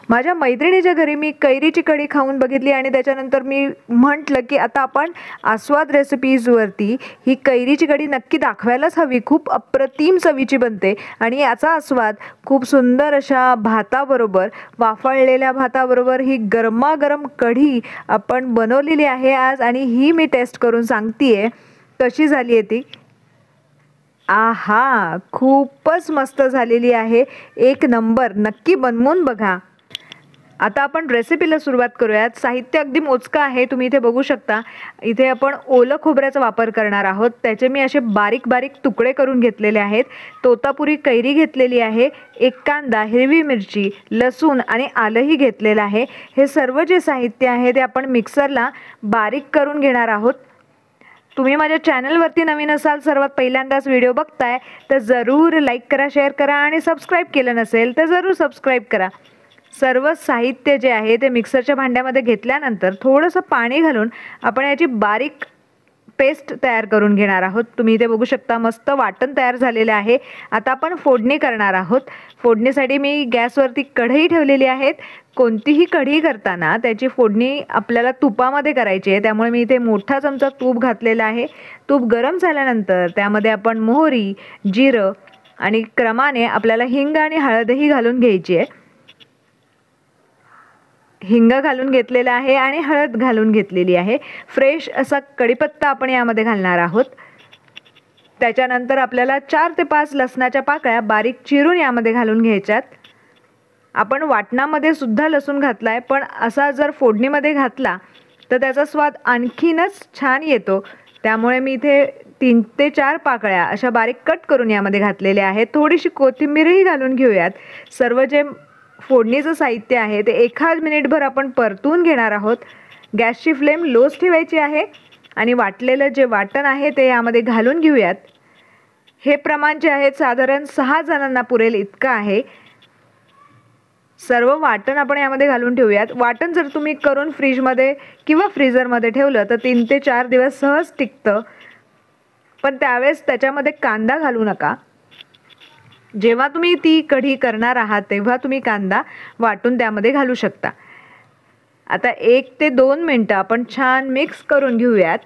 माझ्या मैत्रिणीच्या घरी मी कैरीची कढी खाऊन बघितली आणि त्याच्यानंतर मी म्हटलं की आता आपण आस्वाद रेसिपीजवरती ही कैरीची कढी नक्की दाखवायलाच हवी. खूप अप्रतिम चवीची बनते आणि याचा आस्वाद खूप सुंदर अशा भाताबरोबर, वाफळलेल्या भाताबरोबर ही गरमागरम कढी आपण बनवलेली आहे आज आणि ही मी टेस्ट करून सांगतेय कशी झाली आहे ती. आहा, खूपच मस्त झालेली आहे. एक नंबर. नक्की बनवून बघा. आता आपण रेसिपीला सुरुवात करूयात. साहित्य अगदी मोजकं आहे, तुम्ही इथे बघू शकता. इथे आपण ओलं खोबऱ्याचा वापर करणार आहोत. त्याचे मी असे बारीक बारीक तुकडे करून घेतलेले आहेत. तोतापुरी कैरी घेतलेली आहे, एक कांदा, हिरवी मिरची, लसूण आणि आलंही घेतलेलं आहे. हे सर्व जे साहित्य आहे ते आपण मिक्सरला बारीक करून घेणार आहोत. तुम्ही माझ्या चॅनलवरती नवीन असाल, सर्वात पहिल्यांदाच व्हिडिओ बघताय तर जरूर लाईक करा, शेअर करा आणि सबस्क्राईब केलं नसेल तर जरूर सबस्क्राईब करा. सर्व साहित्य जे आहे ते मिक्सरच्या भांड्यामध्ये घेतल्यानंतर थोडंसं पाणी घालून आपण याची बारीक पेस्ट तयार करून घेणार आहोत. तुम्ही इथे बघू शकता मस्त वाटण तयार झालेले आहे. आता आपण फोडणी करणार आहोत. फोडणीसाठी मी गॅसवरती कढई ठेवलेली आहे. कोणतीही कढी करताना त्याची फोडणी आपल्याला तुपामध्ये करायची आहे, त्यामुळे मी इथे मोठा चमचा तूप घातलेला आहे. तूप गरम झाल्यानंतर त्यामध्ये आपण मोहरी, जिरं आणि क्रमाने आपल्याला हिंग आणि हळदही घालून घ्यायची आहे. हिंग घालून घेतलेला आहे आणि हळद घालून घेतलेली आहे. फ्रेश असा कढीपत्ता आपण यामध्ये घालणार आहोत. त्याच्यानंतर आपल्याला 4 ते 5 लसणाच्या पाकळ्या बारीक चिरून यामध्ये घालून घ्यायच्यात. आपण वाटणामध्ये सुद्धा लसूण घातलाय, पण असा जर फोडणीमध्ये घातला तर त्याचा स्वाद आणखीनच छान येतो. त्यामुळे मी इथे 3 ते 4 पाकळ्या अशा बारीक कट करून यामध्ये घातलेल्या आहेत. थोडीशी कोथिंबीरही घालून घेऊयात. सर्व जे फोडणीचं साहित्य आहे ते 1 मिनिटभर आपण परतून घेणार आहोत. गॅसची फ्लेम लोच ठेवायची आहे आणि वाटलेलं जे वाटण आहे ते यामध्ये घालून घेऊयात. हे प्रमाण जे आहे साधारण 6 जणांना पुरेल इतकं आहे. सर्व वाटण आपण यामध्ये घालून ठेवूयात. वाटण जर तुम्ही करून फ्रीजमध्ये किंवा फ्रीझरमध्ये ठेवलं तर 3 ते 4 दिवस सहज टिकतं. पण त्यावेळेस त्याच्यामध्ये कांदा घालू नका. जेव्हा तुम्ही ती कढी करणार आहात तेव्हा तुम्ही कांदा वाटून त्यामध्ये घालू शकता. आता 1 ते 2 मिनटं आपण छान मिक्स करून घेऊयात.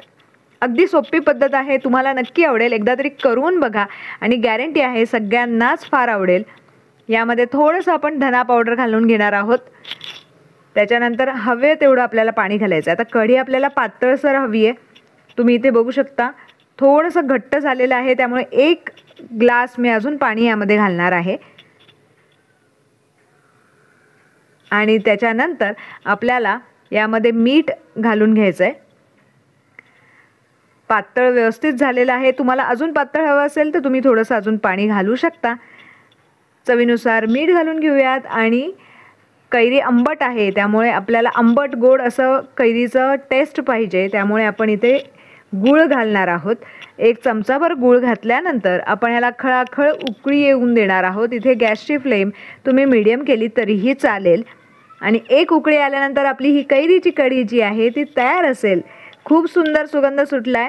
अगदी सोपी पद्धत आहे, तुम्हाला नक्की आवडेल. एकदा तरी करून बघा आणि गॅरंटी आहे सगळ्यांनाच फार आवडेल. यामध्ये थोडंसं आपण धना पावडर घालून घेणार आहोत. त्याच्यानंतर हवे तेवढं आपल्याला पाणी घालायचं. आता कढी आपल्याला पातळसर हवी आहे. तुम्ही इथे बघू शकता थोडंसं घट्ट झालेलं आहे, त्यामुळे 1 ग्लास मी अजून पाणी यामध्ये घालणार आहे. आणि त्याच्यानंतर आपल्याला यामध्ये मीठ घालून घ्यायचं आहे. पातळ व्यवस्थित झालेलं आहे. तुम्हाला अजून पातळ हवं असेल तर तुम्ही थोडंसं अजून पाणी घालू शकता. चवीनुसार मीठ घालून घेऊयात. आणि कैरी आंबट आहे त्यामुळे आपल्याला आंबट गोड असं कैरीचं टेस्ट पाहिजे, त्यामुळे आपण इथे गूळ घालणार आहोत. 1 चमचाभर गूळ घातल्यानंतर आपण याला खळाखळ उकळी येऊन देणार आहोत. इथे गॅसची फ्लेम तुम्ही मीडियम केली तरीही चालेल. आणि 1 उकळी आल्यानंतर आपली ही कैरीची कढी जी आहे ती तयार असेल. खूप सुंदर सुगंध सुटलाय.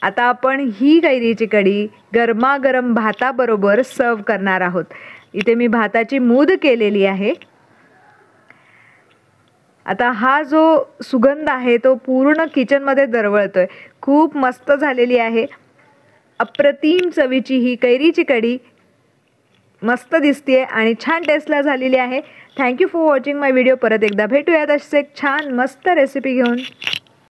आता आपण ही कैरीची कढी गरमागरम भाताबरोबर सर्व करणार आहोत. इथे मी भाताची मूद केलेली आहे. आता हा जो सुगंध आहे तो पूर्ण किचनमध्ये दरवळतोय. खूप मस्त झालेली आहे. अप्रतिम चवीची ही कैरीची कढी मस्त दिसते आणि छान टेस्टला झालेली आहे. Thank you for watching my video. परत एकदा भेटूयात असेच एक छान मस्त रेसिपी घेऊन.